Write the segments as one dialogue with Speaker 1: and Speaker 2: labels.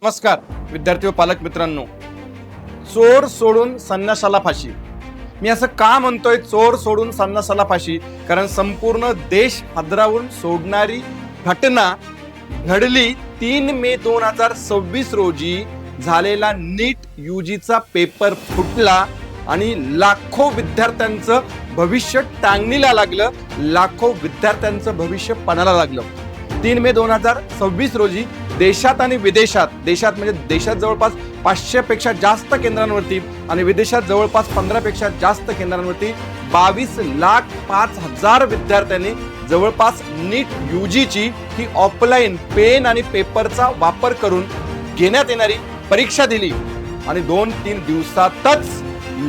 Speaker 1: नमस्कार विद्यार्थी व पालक मित्रांनो, चोर सोडून संन्याशाला फाशी. मी असं का म्हणतोय चोर सोडून संन्याशाला फाशी? कारण संपूर्ण देश हादरावून सोडणारी घटना घडली 3 मे 2026 रोजी. झालेला नीट यूजीचा पेपर फुटला आणि लाखो विद्यार्थ्यांचं भविष्य टांगणीला लागलं, लाखो विद्यार्थ्यांचं भविष्य पणाला लागलं. 3 मे 2026 रोजी देशात आणि विदेशात, देशात म्हणजे देशात जवळपास 500 पेक्षा जास्त केंद्रांवरती आणि विदेशात जवळपास 15 पेक्षा जास्त केंद्रांवरती 22,05,000 विद्यार्थ्यांनी जवळपास नीट यूजीची ही ऑफलाईन पेन आणि पेपरचा वापर करून घेण्यात येणारी परीक्षा दिली आणि 2-3 दिवसातच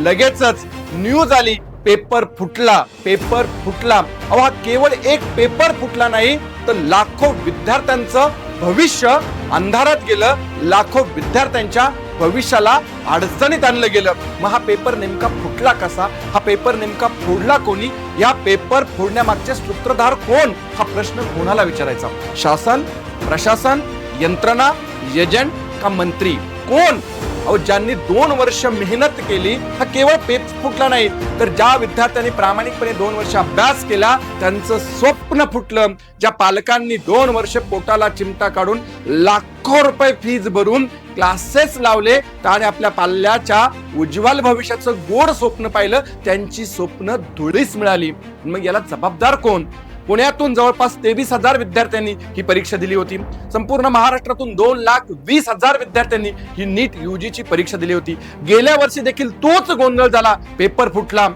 Speaker 1: लगेचच न्यूज आली, पेपर फुटला. पेपर फुटला. अहो, हा केवळ एक पेपर फुटला नाही तर लाखो विद्यार्थ्यांचं भविष्य अंधारात गेलं, लाखो विद्यार्थ्यांच्या भविष्याला अडचणीत आणलं गेलं. मग हा पेपर नेमका फुटला कसा? हा पेपर नेमका फोडला कोणी? या पेपर फोडण्यामागचे सूत्रधार कोण? हा प्रश्न कोणाला विचारायचा? शासन, प्रशासन, यंत्रणा, एजंट का मंत्री? कोण? अहो, ज्यांनी 2 वर्ष मेहनत केली, हा केवळ पेपर फुटला नाही तर ज्या विद्यार्थ्यांनी प्रामाणिकपणे 2 वर्ष अभ्यास केला त्यांचं स्वप्न फुटलं. ज्या पालकांनी 2 वर्ष पोटाला चिमटा काढून लाखो रुपये फीज भरून क्लासेस लावले आणि आपल्या पाल्याच्या उज्ज्वल भविष्याचं गोड स्वप्न पाहिलं, त्यांची स्वप्न धुळीस मिळाली. मग याला जबाबदार कोण? पुण्यातून जवळपास 23,000 विद्यार्थ्यांनी ही परीक्षा दिली होती. संपूर्ण महाराष्ट्रातून 2,20,000 विद्यार्थ्यांनी ही नीट यूजीची परीक्षा दिली होती. गेल्या वर्षी देखील तोच गोंधळ झाला, पेपर फुटला.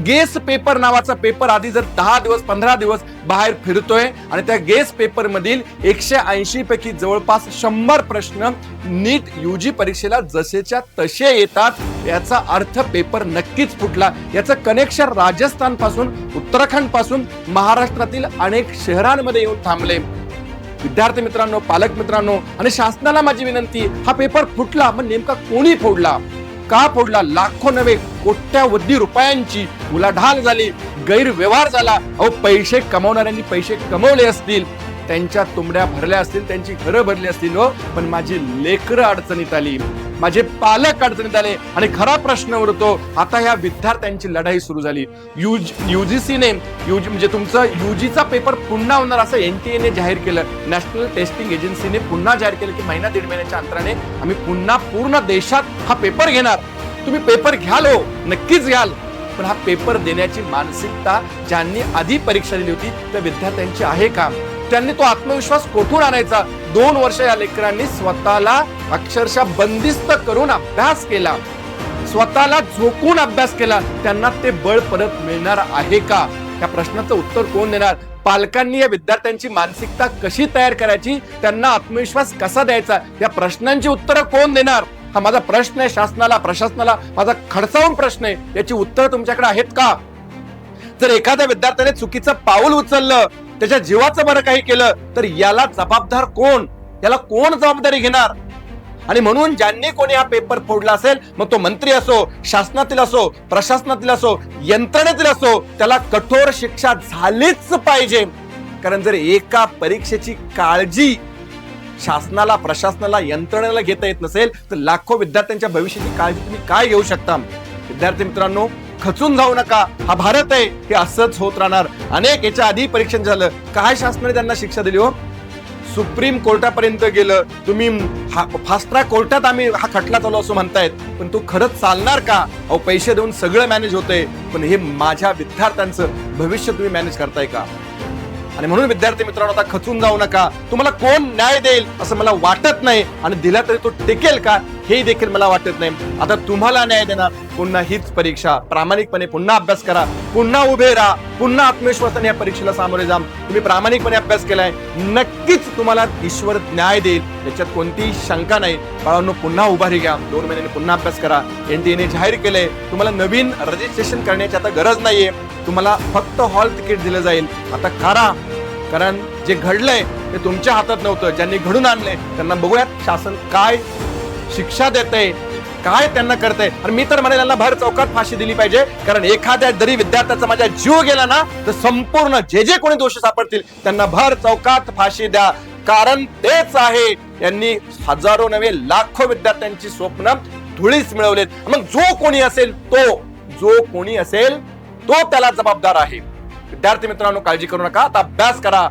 Speaker 1: गेस पेपर नावाचा पेपर आधी जर 10 दिवस 15 दिवस बाहेर फिरतोय आणि त्या गेस पेपर मधील 180 पैकी जवळपास 100 प्रश्न नीट यूजी परीक्षेला जसेच्या तसे येतात. याचा अर्थ पेपर नक्कीच फुटला. याचं कनेक्शन राजस्थान पासून, उत्तराखंड पासून महाराष्ट्रातील अनेक शहरांमध्ये येऊन थांबले. विद्यार्थी मित्रांनो, पालक मित्रांनो आणि शासनाला माझी विनंती, हा पेपर फुटला, मग नेमका कोणी फोडला? का फोडला? लाखो नव्हे कोट्यावधी रुपयांची उलाढाल झाली, गैरव्यवहार झाला. अहो, पैसे कमावणाऱ्यांनी पैसे कमवले असतील, त्यांच्या तुंबड्या भरल्या असतील, त्यांची घरं भरली असतील, हो, पण माझी लेकरं अडचणीत आली, माझे पालक अडचणीत आले. आणि खरा प्रश्न उरतो, आता ह्या विद्यार्थ्यांची लढाई सुरू झाली. यूजीसीने म्हणजे तुमचं यूजीचा पेपर पुन्हा होणार असं एनटीएने जाहीर केलं. नॅशनल टेस्टिंग एजन्सीने पुन्हा जाहीर केलं की महिना 1.5 महिन्याच्या अंतराने आम्ही पुन्हा पूर्ण देशात हा पेपर घेणार. तुम्ही पेपर घ्याल, हो, नक्कीच घ्याल, पण हा पेपर देण्याची मानसिकता ज्यांनी आधी परीक्षा दिली होती त्या विद्यार्थ्यांची आहे का? त्यांनी तो आत्मविश्वास कोठून आणायचा? 2 वर्ष या लेकरांनी स्वतःला अक्षरशः बंदिस्त करून अभ्यास केला, स्वतःला झोकून अभ्यास केला. त्यांना ते बळ परत मिळणार आहे का? या प्रश्नाचं उत्तर कोण देणार? पालकांनी या विद्यार्थ्यांची मानसिकता कशी तयार करायची, त्यांना आत्मविश्वास कसा द्यायचा, या प्रश्नांची उत्तरं कोण देणार? हा माझा प्रश्न आहे शासनाला, प्रशासनाला, माझा खडसावून प्रश्न आहे. याची उत्तर तुमच्याकडे आहेत का? जर एखाद्या विद्यार्थ्याने चुकीचं पाऊल उचललं, त्याच्या जीवाचं बरं काही केलं, तर याला जबाबदार कोण? याला कोण जबाबदारी घेणार? आणि म्हणून ज्यांनी कोणी हा पेपर फोडला असेल, मग तो मंत्री असो, शासनातील असो, प्रशासनातील असो, यंत्रणेतील असो, त्याला कठोर शिक्षा झालीच पाहिजे. कारण जर एका परीक्षेची काळजी शासनाला, प्रशासनाला, यंत्रणेला घेता येत नसेल तर लाखो विद्यार्थ्यांच्या भविष्याची काळजी तुम्ही काय घेऊ शकता? विद्यार्थी मित्रांनो, खचून जाऊ नका. हा भारत आहे, हे असंच होत राहणार. अनेक याच्या आधी परीक्षण झालं, काय शासनाने त्यांना शिक्षा दिली? हो, सुप्रीम कोर्टापर्यंत गेलं. तुम्ही फास्ट ट्रॅक कोर्टात आम्ही हा खटला चालू असं म्हणतायत, पण तो खरंच चालणार का? अहो, पैसे देऊन सगळं मॅनेज होतंय, पण हे माझ्या विद्यार्थ्यांचं भविष्य तुम्ही मॅनेज करताय का? आणि म्हणून विद्यार्थी मित्रांनो, आता खचून जाऊ नका. तुम्हाला कोण न्याय देईल असं मला वाटत नाही, आणि दिला तरी तो टिकेल का हे देखील मला वाटत नाही. आता तुम्हाला न्याय देणार पुन्हा हीच परीक्षा. प्रामाणिकपणे पुन्हा अभ्यास करा, पुन्हा उभे राहा, पुन्हा आत्मविश्वासाने या परीक्षेला सामोरे जा. तुम्ही प्रामाणिकपणे अभ्यास केलाय, नक्कीच तुम्हाला ईश्वर न्याय देईल, याच्यात कोणतीही शंका नाही. बाळांनो, पुन्हा उभारी घ्या, 2 महिन्यांनी पुन्हा अभ्यास करा. एनटीएने जाहीर केलंय, तुम्हाला नवीन रजिस्ट्रेशन करण्याची आता गरज नाहीये. तुम्हाला फक्त हॉल तिकीट दिलं जाईल. आता करा, कारण जे घडलंय ते तुमच्या हातात नव्हतं. ज्यांनी घडून आणलंय त्यांना बघूयात शासन काय शिक्षा देतंय, काय त्यांना करतंय. आणि मी तर म्हणेल यांना भर चौकात फाशी दिली पाहिजे. कारण एखाद्या जरी विद्यार्थ्याचा माझा जीव गेला ना, तर संपूर्ण जे कोणी दोषी सापडतील त्यांना भर चौकात फाशी द्या. कारण तेच आहे, यांनी हजारो नव्हे लाखो विद्यार्थ्यांची स्वप्न धुळीस मिळवलेत. मग जो कोणी असेल तो त्याला जबाबदार आहे. विद्यार्थी मित्रांनो, काळजी करू नका, आता अभ्यास करा,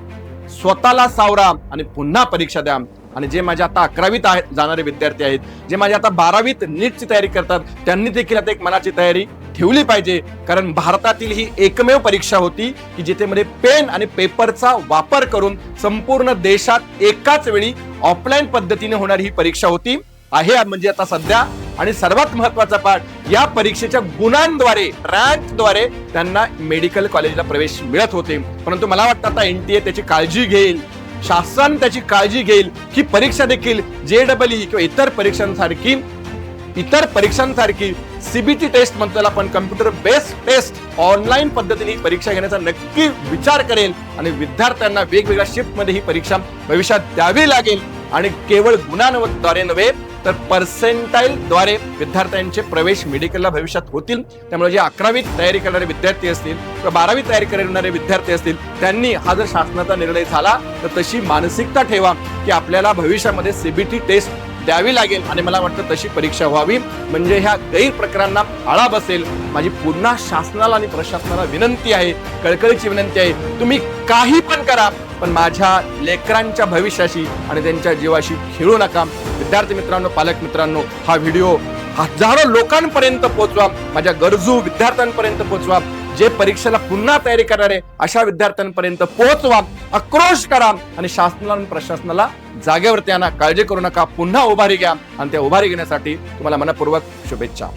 Speaker 1: स्वतःला सावरा आणि पुन्हा परीक्षा द्या. आणि जे माझ्या आता 11वीत जाणारे विद्यार्थी आहेत, जे माझ्या आता 12वीत नीटची तयारी करतात, त्यांनी देखील आता एक मनाची तयारी ठेवली पाहिजे. कारण भारतातील ही एकमेव परीक्षा होती की जिथे मध्ये पेन आणि पेपरचा वापर करून संपूर्ण देशात एकाच वेळी ऑफलाईन पद्धतीने होणारी ही परीक्षा होती आहे. म्हणजे आता सध्या आणि सर्वात महत्वाचा पाठ, या परीक्षेच्या गुणांद्वारे, रँकद्वारे त्यांना मेडिकल कॉलेजला प्रवेश मिळत होते. परंतु मला वाटतं आता एनटीए त्याची काळजी घेईल, शासन त्याची काळजी घेईल की परीक्षा देखील JEE किंवा इतर परीक्षांसारखी CBT टेस्ट म्हणतो आपण, कम्प्युटर बेस्ड टेस्ट ऑनलाईन पद्धतीने ही परीक्षा घेण्याचा नक्की विचार करेल. आणि विद्यार्थ्यांना वेगवेगळ्या शिफ्ट मध्ये ही परीक्षा भविष्यात द्यावी लागेल. आणि केवळ गुणांद्वारे नव्हे तर पर्सेंटाईल द्वारे विद्यार्थ्यांचे प्रवेश मेडिकलला भविष्यात होतील. त्यामुळे जे 11वीत तयारी करणारे विद्यार्थी असतील किंवा 12वीत तयारी करणारे विद्यार्थी असतील, त्यांनी हा जर शासनाचा निर्णय झाला तर तशी मानसिकता ठेवा की आपल्याला भविष्यामध्ये CBT टेस्ट द्यावी लागेल आणि मला वाटतं तशी परीक्षा व्हावी, म्हणजे ह्या गैरप्रकारांना आळा बसेल. माझी पुन्हा शासनाला आणि प्रशासनाला विनंती आहे, कळकळीची विनंती आहे, तुम्ही काही पण करा, पण माझ्या लेकरांच्या भविष्याशी आणि त्यांच्या जीवाशी खेळू नका. विद्यार्थी मित्रांनो, पालक मित्रांनो, हा व्हिडिओ हजारो लोकांपर्यंत पोहोचवा, माझ्या गरजू विद्यार्थ्यांपर्यंत पोहोचवा, जे परीक्षेला पुन्हा तयारी करणारे अशा विद्यार्थ्यांपर्यंत पोहोचवा, आक्रोश करा आणि शासनाला आणि प्रशासनाला जागेवरती आणा. काळजी करू नका, पुन्हा उभारी घ्या आणि त्या उभारी घेण्यासाठी तुम्हाला मनपूर्वक शुभेच्छा.